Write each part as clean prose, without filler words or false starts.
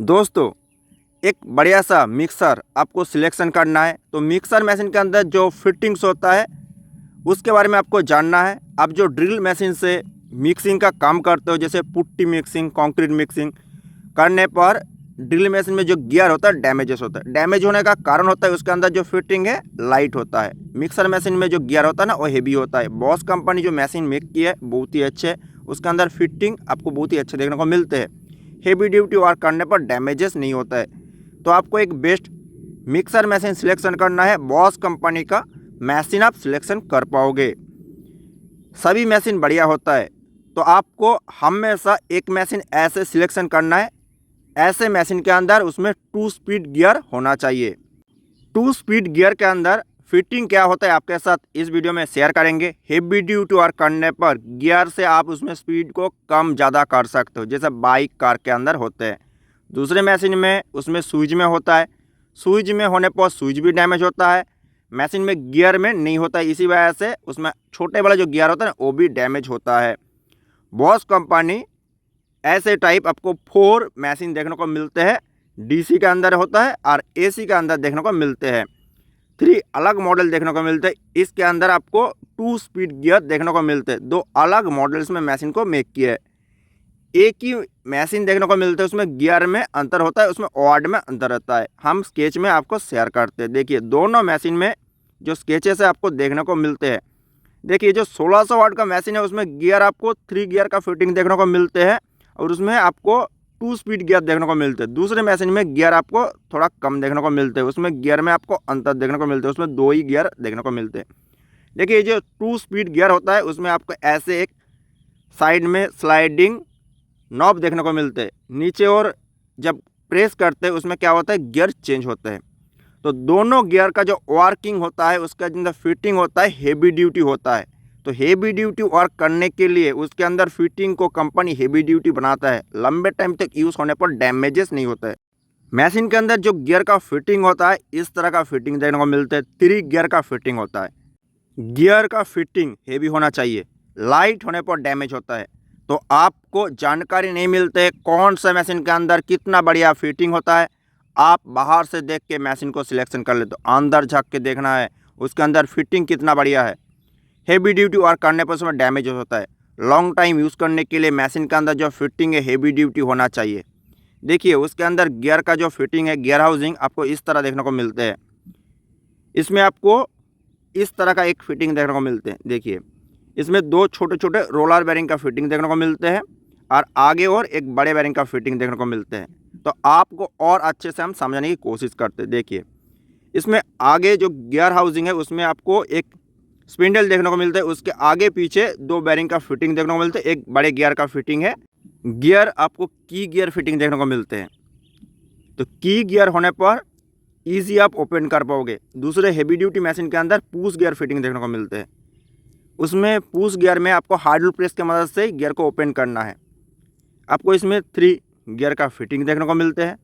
दोस्तों, एक बढ़िया सा मिक्सर आपको सिलेक्शन करना है। तो मिक्सर मशीन के अंदर जो फिटिंग्स होता है उसके बारे में आपको जानना है। आप जो ड्रिल मशीन से मिक्सिंग का काम करते हो, जैसे पुट्टी मिक्सिंग, कंक्रीट मिक्सिंग करने पर ड्रिल मशीन में जो गियर होता है डैमेजेस होता है। डैमेज होने का कारण होता है उसके अंदर जो फिटिंग है लाइट होता है। मिक्सर मशीन में जो गियर होता है ना वो हेवी होता है। बॉस कंपनी जो मशीन मेक की है बहुत ही अच्छे, उसके अंदर फिटिंग आपको बहुत ही अच्छे देखने को मिलते हैं। हेवी ड्यूटी वर्क करने पर डैमेजेस नहीं होता है। तो आपको एक बेस्ट मिक्सर मशीन सिलेक्शन करना है। बॉस कंपनी का मशीन आप सिलेक्शन कर पाओगे। सभी मशीन बढ़िया होता है, तो आपको हमेशा एक मशीन ऐसे सिलेक्शन करना है। ऐसे मशीन के अंदर उसमें 2 स्पीड गियर होना चाहिए। 2 स्पीड गियर के अंदर फिटिंग क्या होता है आपके साथ इस वीडियो में शेयर करेंगे। हेवी ड्यूटी वर्क करने पर गियर से आप उसमें स्पीड को कम ज़्यादा कर सकते हो, जैसे बाइक कार के अंदर होते हैं। दूसरे मशीन में उसमें स्विच में होता है। स्विच में होने पर स्विच भी डैमेज होता है, मशीन में गियर में नहीं होता है। इसी वजह से उसमें छोटे वाला जो गियर होता है ना वो भी डैमेज होता है। बॉस कंपनी ऐसे टाइप आपको 4 मशीन देखने को मिलते हैं। डीसी के अंदर होता है और एसी के अंदर देखने को मिलते हैं। 3 अलग मॉडल देखने को मिलते हैं। इसके अंदर आपको 2 स्पीड गियर देखने को मिलते हैं। 2 अलग मॉडल्स में मशीन को मेक किया है। एक ही मशीन देखने को मिलते हैं, उसमें गियर में अंतर होता है, उसमें वाट में अंतर रहता है। हम स्केच में आपको शेयर करते हैं। देखिए दोनों मशीन में जो स्केचेस है आपको देखने को मिलते हैं। देखिए जो 1600 वाट का मशीन है उसमें गियर आपको 3 गियर का फिटिंग देखने को मिलते हैं और उसमें आपको 2 स्पीड गियर देखने को मिलते हैं। दूसरे मशीन में गियर आपको थोड़ा कम देखने को मिलते हैं, उसमें गियर में आपको अंतर देखने को मिलते हैं, उसमें 2 ही गियर देखने को मिलते हैं। देखिए ये जो 2 स्पीड गियर होता है उसमें आपको ऐसे एक साइड में स्लाइडिंग नॉब देखने को मिलते हैं। नीचे और जब प्रेस करते हैं उसमें क्या होता है, गियर चेंज होते हैं। तो दोनों गियर का जो वर्किंग होता है उसका जो फिटिंग होता है हेवी ड्यूटी होता है। तो हेवी ड्यूटी वर्क करने के लिए उसके अंदर फिटिंग को कंपनी हेवी ड्यूटी बनाता है। लंबे टाइम तक यूज़ होने पर डैमेजेस नहीं होता है। मशीन के अंदर जो गियर का फिटिंग होता है इस तरह का फिटिंग देखने को मिलता है। 3 गियर का फिटिंग होता है। गियर का फिटिंग हेवी होना चाहिए, लाइट होने पर डैमेज होता है। तो आपको जानकारी नहीं मिलते कौन सा मशीन के अंदर कितना बढ़िया फिटिंग होता है। आप बाहर से देख के मशीन को सिलेक्शन कर लेते हो, अंदर झाँक के देखना है उसके अंदर फिटिंग कितना बढ़िया है। हेवी ड्यूटी वर्क करने पर उसमें डैमेज होता है। लॉन्ग टाइम यूज़ करने के लिए मशीन के अंदर जो फिटिंग है हेवी ड्यूटी होना चाहिए। देखिए उसके अंदर गियर का जो फिटिंग है, गियर हाउसिंग आपको इस तरह देखने को मिलते हैं। इसमें आपको इस तरह का एक फिटिंग देखने को मिलते हैं। देखिए इसमें 2 छोटे छोटे रोलर बेरिंग का फिटिंग देखने को मिलते हैं और आगे और एक बड़े बेरिंग का फिटिंग देखने को मिलते हैं। तो आपको और अच्छे से हम समझाने की कोशिश करते हैं। देखिए इसमें आगे जो गियर हाउसिंग है उसमें आपको एक स्पिंडल देखने को मिलता है, उसके आगे पीछे 2 बेरिंग का फिटिंग देखने को मिलता है, एक बड़े गियर का फिटिंग है। गियर आपको की गियर फिटिंग देखने को मिलते हैं। तो की गियर होने पर ईजी आप ओपन कर पाओगे। दूसरे हेवी ड्यूटी मशीन के अंदर पुश गियर फिटिंग देखने को मिलते हैं। उसमें पुश गियर में आपको हार्ड प्रेस की मदद से गियर को ओपन करना है। आपको इसमें 3 गियर का फिटिंग देखने को मिलते हैं।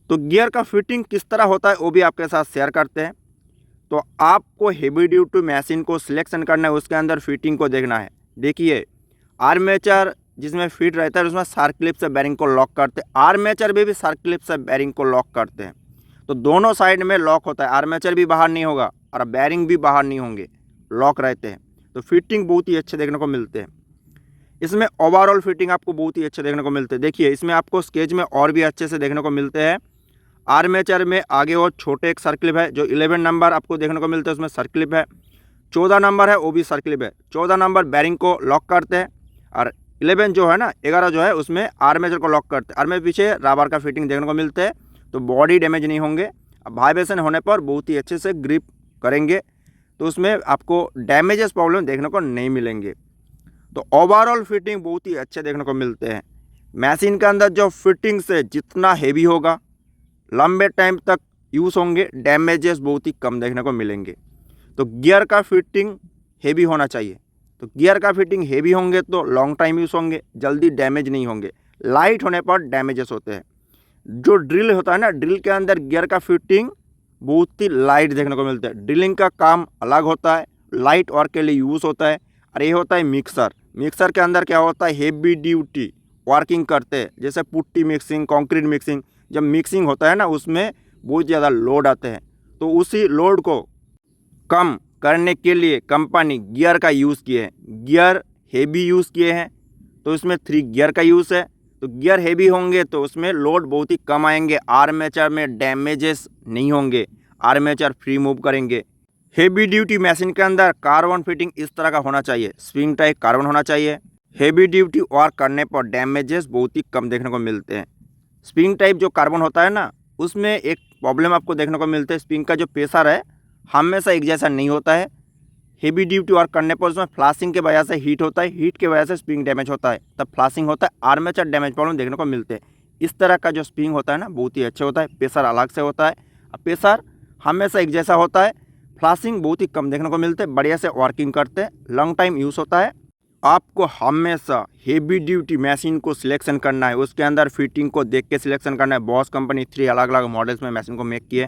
तो गियर का फिटिंग किस तरह होता है वो भी आपके साथ शेयर करते हैं। तो आपको हेवी ड्यूटी मशीन को सिलेक्शन करना है, उसके अंदर फिटिंग को देखना है। देखिए आर्मेचर जिसमें फिट रहता है उसमें शार्क क्लिप से बेरिंग को लॉक करते हैं। आर्मेचर भी शार्क क्लिप से बेरिंग को लॉक करते हैं। तो दोनों साइड में लॉक होता है, आर्मेचर भी बाहर नहीं होगा और बेरिंग भी बाहर नहीं होंगे, लॉक रहते हैं। तो फिटिंग बहुत ही अच्छे देखने को मिलते हैं। इसमें ओवरऑल फिटिंग आपको बहुत ही अच्छे देखने को मिलते हैं। देखिए इसमें आपको स्केच में और भी अच्छे से देखने को मिलते हैं। आर्मेचर में आगे और छोटे एक सर्कलिप है, जो 11 नंबर आपको देखने को मिलता है उसमें सर्कलिप है। 14 नंबर है वो भी सर्कलिप है। 14 नंबर बेरिंग को लॉक करते हैं और 11 जो है ना 11 जो है उसमें आर्मेचर को लॉक करते हैं। आर्मेचर पीछे रबर का फिटिंग देखने को मिलते हैं। तो बॉडी डैमेज नहीं होंगे। वाइब्रेशन होने पर बहुत ही अच्छे से ग्रिप करेंगे, तो उसमें आपको डैमेजेस प्रॉब्लम देखने को नहीं मिलेंगे। तो ओवरऑल फिटिंग बहुत ही अच्छे देखने को मिलते हैं। मशीन के अंदर जो फिटिंग से जितना हेवी होगा लंबे टाइम तक यूज़ होंगे, डैमेजेस बहुत ही कम देखने को मिलेंगे। तो गियर का फिटिंग हेवी होना चाहिए। तो गियर का फिटिंग हेवी होंगे तो लॉन्ग टाइम यूज़ होंगे, जल्दी डैमेज नहीं होंगे। लाइट होने पर डैमेजेस होते हैं। जो ड्रिल होता है ना, ड्रिल के अंदर गियर का फिटिंग बहुत ही लाइट देखने को मिलता है। ड्रिलिंग का काम अलग होता है, लाइट वर्क के लिए यूज़ होता है। और ये होता है मिक्सर। मिक्सर के अंदर क्या होता है, हेवी ड्यूटी वर्किंग करते हैं, जैसे पुट्टी मिक्सिंग, कंक्रीट मिक्सिंग, जब मिक्सिंग होता है ना उसमें बहुत ज़्यादा लोड आते हैं, तो उसी लोड को कम करने के लिए कंपनी गियर का यूज़ किए हैं। गियर हेवी यूज़ किए हैं, तो इसमें 3 गियर का यूज़ है। तो गियर हेवी होंगे तो उसमें लोड बहुत ही कम आएंगे, आर्मेचर में डैमेजेस नहीं होंगे, आर्मेचर फ्री मूव करेंगे। हेवी ड्यूटी मशीन के अंदर कार्बन फिटिंग इस तरह का होना चाहिए, स्प्रिंग टाइप कार्बन होना चाहिए। हेवी ड्यूटी वर्क करने पर डैमेजेस बहुत ही कम देखने को मिलते हैं। स्प्रिंग टाइप जो कार्बन होता है ना, उसमें एक प्रॉब्लम आपको देखने को मिलता है, स्प्रिंग का जो प्रेशर है हमेशा एक जैसा नहीं होता है। हेवी ड्यूटी वर्क करने पर उसमें फ्लाशिंग के वजह से हीट होता है, हीट के वजह से स्प्रिंग डैमेज होता है, तब फ्लाशिंग होता है, आर्मेचर डैमेज प्रॉब्लम देखने को मिलते हैं। इस तरह का जो स्प्रिंग होता है ना बहुत ही अच्छा होता है, प्रेशर अलग से होता है, प्रेशर हमेशा एक जैसा होता है, फ्लाशिंग बहुत ही कम देखने को मिलते हैं, बढ़िया से वर्किंग करते हैं, लॉन्ग टाइम यूज़ होता है। आपको हमेशा हेवी ड्यूटी मशीन को सिलेक्शन करना है, उसके अंदर फिटिंग को देख के सिलेक्शन करना है। बॉस कंपनी 3 अलग अलग मॉडल्स में मशीन को मेक किए।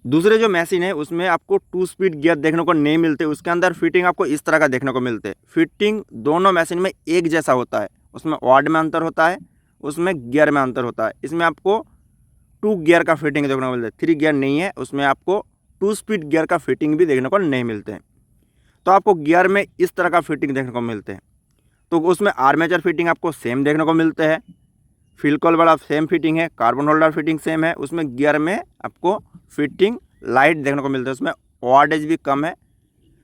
दूसरे जो मशीन है उसमें आपको 2 स्पीड गियर देखने को नहीं मिलते, उसके अंदर फिटिंग आपको इस तरह का देखने को मिलते हैं। फिटिंग दोनों मशीन में एक जैसा होता है, उसमें वार्ड में अंतर होता है, उसमें गियर में अंतर होता है। इसमें आपको 2 गियर का फिटिंग देखने को मिलता है, 3 गियर नहीं है, उसमें आपको 2 स्पीड गियर का फिटिंग भी देखने को नहीं मिलते हैं। तो आपको गियर में इस तरह का फिटिंग देखने को मिलते हैं। तो उसमें आर्मेचर फिटिंग आपको सेम देखने को मिलते हैं, फिलकॉल वाला सेम फिटिंग है, कार्बन होल्डर फिटिंग सेम है। उसमें गियर में आपको फिटिंग लाइट देखने को मिलता है, उसमें वाटेज भी कम है।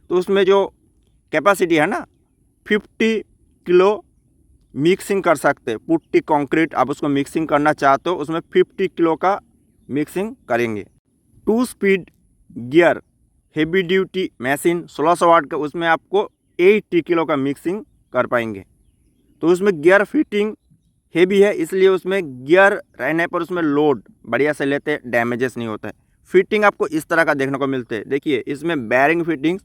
तो उसमें जो कैपेसिटी है ना 50 किलो मिक्सिंग कर सकते हैं। पुट्टी कंक्रीट आप उसको मिक्सिंग करना चाहते हो, उसमें 50 किलो का मिक्सिंग करेंगे। 2 speed gear heavy duty machine 1600 वाट का, उसमें आपको 80 किलो का मिक्सिंग कर पाएंगे। तो उसमें गियर फिटिंग हेवी है, इसलिए उसमें गियर रहने पर उसमें लोड बढ़िया से लेते, डैमेजेस नहीं होता है। फिटिंग आपको इस तरह का देखने को मिलते हैं। देखिए इसमें बैरिंग फिटिंग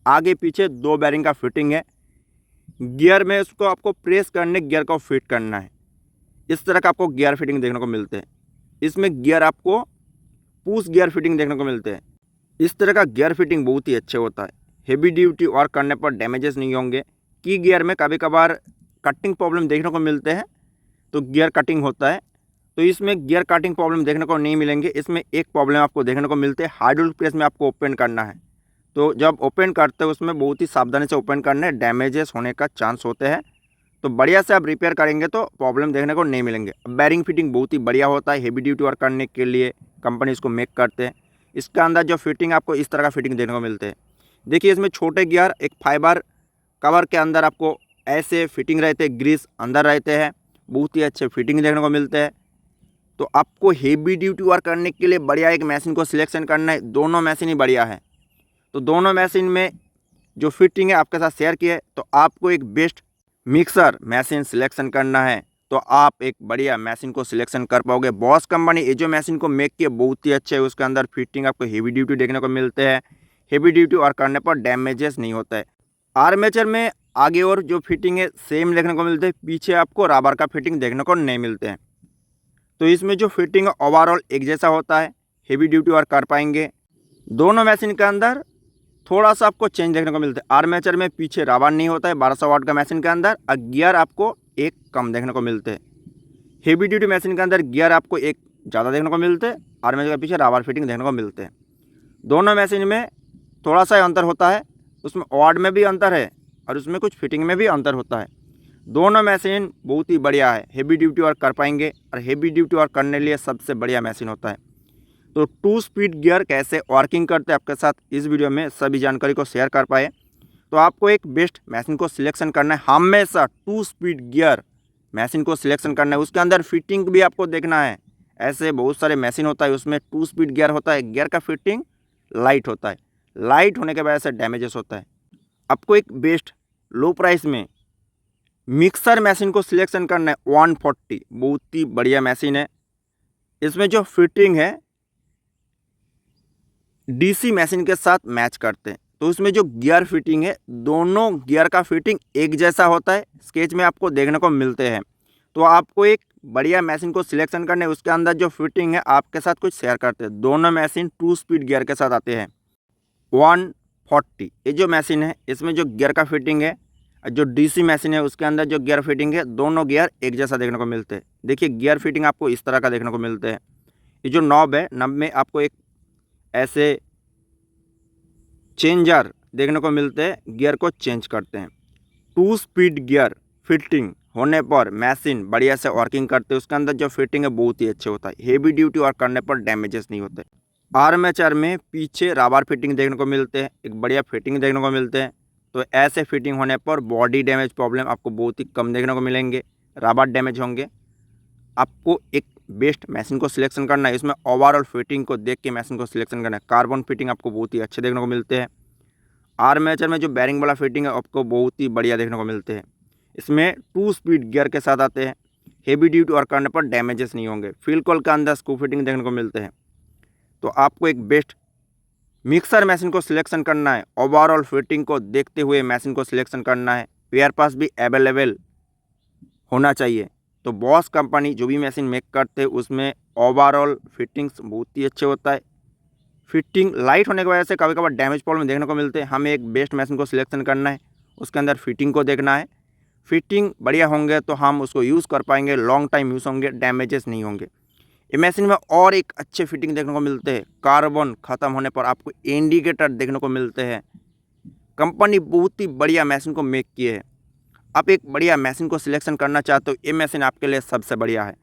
आगे पीछे 2 बैरिंग का फिटिंग है। गियर में उसको आपको प्रेस करने गियर को फिट करना है, इस तरह का आपको गियर फिटिंग देखने को मिलते हैं। इसमें गियर आपको पुश गियर फिटिंग देखने को मिलते हैं। इस तरह का गियर फिटिंग बहुत ही अच्छे होता है, हेवी ड्यूटी वर्क करने पर डैमेजेस नहीं होंगे। की गियर में कभी कभार कटिंग प्रॉब्लम देखने को मिलते हैं, तो गियर कटिंग होता है, तो इसमें गियर कटिंग प्रॉब्लम देखने को नहीं मिलेंगे। इसमें एक प्रॉब्लम आपको देखने को मिलते हैं, हाइड्रोलिक प्रेस में आपको ओपन करना है, तो जब ओपन करते हैं उसमें बहुत ही सावधानी से ओपन करना है, डैमेजेस होने का चांस होते हैं। तो बढ़िया से आप रिपेयर करेंगे तो प्रॉब्लम देखने को नहीं मिलेंगे। बैरिंग फिटिंग बहुत ही बढ़िया होता है, हेवी ड्यूटी वर्क करने के लिए कंपनी इसको मेक करते हैं। इसका अंदर जो फिटिंग आपको इस तरह का फिटिंग देखने को मिलते हैं। देखिए इसमें छोटे गियर एक फाइबर कवर के अंदर आपको ऐसे फिटिंग रहते हैं, ग्रीस अंदर रहते हैं, बहुत ही अच्छे फिटिंग देखने को मिलते हैं। तो आपको हेवी ड्यूटी वर्क करने के लिए बढ़िया एक मशीन को सिलेक्शन करना है, दोनों मशीन ही बढ़िया है। तो दोनों मशीन में जो फिटिंग है आपके साथ शेयर किया है, तो आपको एक बेस्ट मिक्सर मशीन सिलेक्शन करना है, तो आप एक बढ़िया मशीन को सिलेक्शन कर पाओगे। बॉस कंपनी ये जो मशीन को मेक किया बहुत ही अच्छे है, उसके अंदर फिटिंग आपको हेवी ड्यूटी देखने को मिलते हैं, हेवी ड्यूटी वर्क करने पर डैमेजेस नहीं होता है। आर्मेचर में आगे और जो फिटिंग है सेम देखने को मिलते हैं, पीछे आपको रबर का फिटिंग देखने को नहीं मिलते हैं। तो इसमें जो फिटिंग है ओवरऑल एक जैसा होता है, हेवी ड्यूटी वर्क कर पाएंगे। दोनों मशीन के अंदर थोड़ा सा आपको चेंज देखने को मिलता है, आर्मेचर में पीछे रबर नहीं होता है 1200 वाट का मशीन के अंदर, और गियर आपको एक कम देखने को मिलते हैं। हेवी ड्यूटी मशीन के अंदर गियर आपको एक ज़्यादा देखने को मिलते हैं, आर्मेचर के पीछे रबर फिटिंग देखने को मिलते हैं। दोनों मशीन में थोड़ा सा अंतर होता है, उसमें वाट में भी अंतर है और उसमें कुछ फिटिंग में भी अंतर होता है। दोनों मशीन बहुत ही बढ़िया है, हेवी ड्यूटी वर्क कर पाएंगे, और हेवी ड्यूटी वर्क करने के लिए सबसे बढ़िया मशीन होता है। तो 2 स्पीड गियर कैसे वर्किंग करते हैं आपके साथ इस वीडियो में सभी जानकारी को शेयर कर पाए। तो आपको एक बेस्ट मशीन को सिलेक्शन करना है, हमेशा 2 स्पीड गियर मशीन को सिलेक्शन करना है। उसके अंदर फिटिंग भी आपको देखना है, ऐसे बहुत सारे मशीन होता है उसमें 2 स्पीड गियर होता है, गियर का फिटिंग लाइट होता है, लाइट होने की वजह से डैमेजेस होता है। आपको एक बेस्ट लो प्राइस में मिक्सर मशीन को सिलेक्शन करना है 140, बहुत ही बढ़िया मशीन है। इसमें जो फिटिंग है डीसी मशीन के साथ मैच करते हैं, तो उसमें जो गियर फिटिंग है दोनों गियर का फिटिंग एक जैसा होता है, स्केच में आपको देखने को मिलते हैं। तो आपको एक बढ़िया मशीन को सिलेक्शन करने, उसके अंदर जो फिटिंग है आपके साथ कुछ शेयर करते हैं। दोनों मशीन 2 स्पीड गियर के साथ आते हैं 140। ये जो मशीन है इसमें जो गियर का फिटिंग है जो डीसी मशीन है उसके अंदर जो गियर फिटिंग है दोनों गियर एक जैसा देखने को मिलते हैं। देखिए गियर फिटिंग आपको इस तरह का देखने को मिलते हैं। ये जो नॉब है, नॉब में आपको एक ऐसे चेंजर देखने को मिलते हैं, गियर को चेंज करते हैं। 2 स्पीड गियर फिटिंग होने पर मशीन बढ़िया से वर्किंग करते हैं। उसके अंदर जो फिटिंग है बहुत ही अच्छे होता है। हेवी ड्यूटी वर्क करने पर डैमेजेस नहीं होते। आर्मेचर में पीछे रबर फिटिंग देखने को मिलते हैं, एक बढ़िया फिटिंग देखने को मिलते हैं। तो ऐसे फिटिंग होने पर बॉडी डैमेज प्रॉब्लम आपको बहुत ही कम देखने को मिलेंगे, रबर डैमेज होंगे। आपको एक बेस्ट मशीन को सिलेक्शन करना है, इसमें ओवरऑल फिटिंग को देख के मशीन को सिलेक्शन करना है। कार्बन फिटिंग आपको बहुत ही अच्छे देखने को मिलते हैं। आर्मेचर में जो बैरिंग वाला फिटिंग है आपको बहुत ही बढ़िया देखने को मिलते हैं। इसमें 2 स्पीड गियर के साथ आते हैं। हेवी ड्यूटी वर्क करने पर डैमेजेस नहीं होंगे। फ्यूल कॉइल के अंदर स्क्रू फिटिंग देखने को मिलते हैं। तो आपको एक बेस्ट मिक्सर मशीन को सिलेक्शन करना है, ओवरऑल फिटिंग को देखते हुए मशीन को सिलेक्शन करना है। पेयर पास भी अवेलेबल होना चाहिए। तो बॉस कंपनी जो भी मशीन मेक करते हैं उसमें ओवरऑल फिटिंग्स बहुत ही अच्छे होता है। फिटिंग लाइट होने की वजह से कभी कभार डैमेज प्रॉब्लम देखने को मिलते हैं। हमें एक बेस्ट मशीन को सिलेक्शन करना है, उसके अंदर फिटिंग को देखना है। फिटिंग बढ़िया होंगे तो हम उसको यूज़ कर पाएंगे, लॉन्ग टाइम यूज़ होंगे, डैमेजेस नहीं होंगे। ये मशीन में और एक अच्छे फिटिंग देखने को मिलते हैं। कार्बन ख़त्म होने पर आपको इंडिकेटर देखने को मिलते हैं। कंपनी बहुत ही बढ़िया मशीन को मेक किए है। आप एक बढ़िया मशीन को सिलेक्शन करना चाहते हो, ये मशीन आपके लिए सबसे बढ़िया है।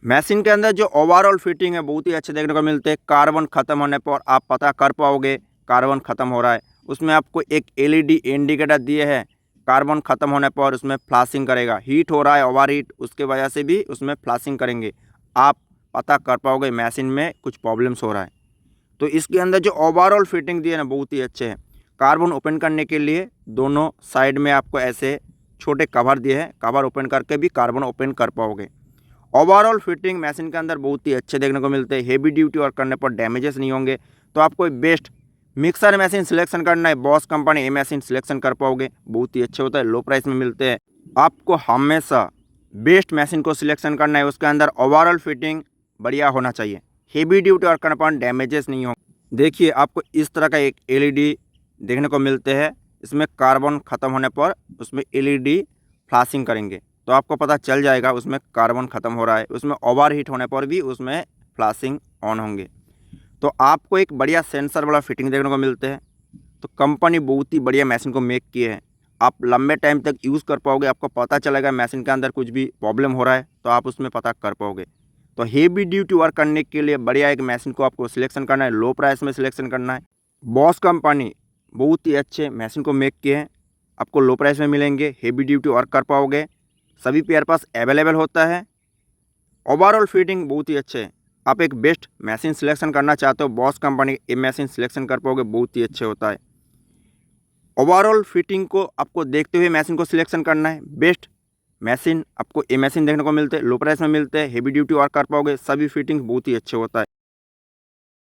मशीन के अंदर जो ओवरऑल फिटिंग है बहुत ही अच्छे देखने को मिलते हैं। कार्बन ख़त्म होने पर आप पता कर पाओगे कार्बन ख़त्म हो रहा है। उसमें आपको एक LED इंडिकेटर दिए है, कार्बन ख़त्म होने पर उसमें फ्लैशिंग करेगा। हीट हो रहा है, ओवर हीट, उसके वजह से भी उसमें फ्लैशिंग करेंगे। आप पता कर पाओगे मशीन में कुछ प्रॉब्लम्स हो रहा है। तो इसके अंदर जो ओवरऑल फिटिंग दिए ना बहुत ही अच्छे हैं। कार्बन ओपन करने के लिए दोनों साइड में आपको ऐसे छोटे कवर दिए हैं, कवर ओपन करके भी कार्बन ओपन कर पाओगे। ओवरऑल फिटिंग मशीन के अंदर बहुत ही अच्छे देखने को मिलते हैं। हेवी ड्यूटी वर्क करने पर डैमेजेस नहीं होंगे। तो आपको बेस्ट मिक्सर मशीन सिलेक्शन करना है, बॉस कंपनी ये मशीन सिलेक्शन कर पाओगे, बहुत ही अच्छे होता है, लो प्राइस में मिलते हैं। आपको हमेशा बेस्ट मशीन को सिलेक्शन करना है, उसके अंदर ओवरऑल फिटिंग बढ़िया होना चाहिए। हेवी ड्यूटी वर्क करने पर डैमेजेस नहीं हो। देखिए आपको इस तरह का एक LED देखने को मिलते हैं। इसमें कार्बन ख़त्म होने पर उसमें LED फ्लैशिंग करेंगे तो आपको पता चल जाएगा उसमें कार्बन ख़त्म हो रहा है। उसमें ओवर हीट होने पर भी उसमें फ्लैशिंग ऑन होंगे। तो आपको एक बढ़िया सेंसर वाला फिटिंग देखने को मिलते हैं। तो कंपनी बहुत ही बढ़िया मशीन को मेक किए हैं। आप लंबे टाइम तक यूज़ कर पाओगे। आपको पता चलेगा मशीन के अंदर कुछ भी प्रॉब्लम हो रहा है तो आप उसमें पता कर पाओगे। तो हेवी ड्यूटी वर्क करने के लिए बढ़िया एक मशीन को आपको सिलेक्शन करना है, लो प्राइस में सिलेक्शन करना है। बॉस कंपनी बहुत ही अच्छे मशीन को मेक किए हैं, आपको लो प्राइस में मिलेंगे, हेवी ड्यूटी वर्क कर पाओगे, सभी पेयर पास अवेलेबल होता है। ओवरऑल फिटिंग बहुत ही अच्छे है। आप एक बेस्ट मशीन सिलेक्शन करना चाहते हो, बॉस कंपनी ये मशीन सिलेक्शन कर पाओगे, बहुत ही अच्छे होता है। ओवरऑल फिटिंग को आपको देखते हुए मशीन को सिलेक्शन करना है। बेस्ट मशीन आपको ये मशीन देखने को मिलते हैं, लो प्राइस में मिलते हैं, हेवी ड्यूटी वर्क कर पाओगे, सभी फिटिंग बहुत ही अच्छे होता है।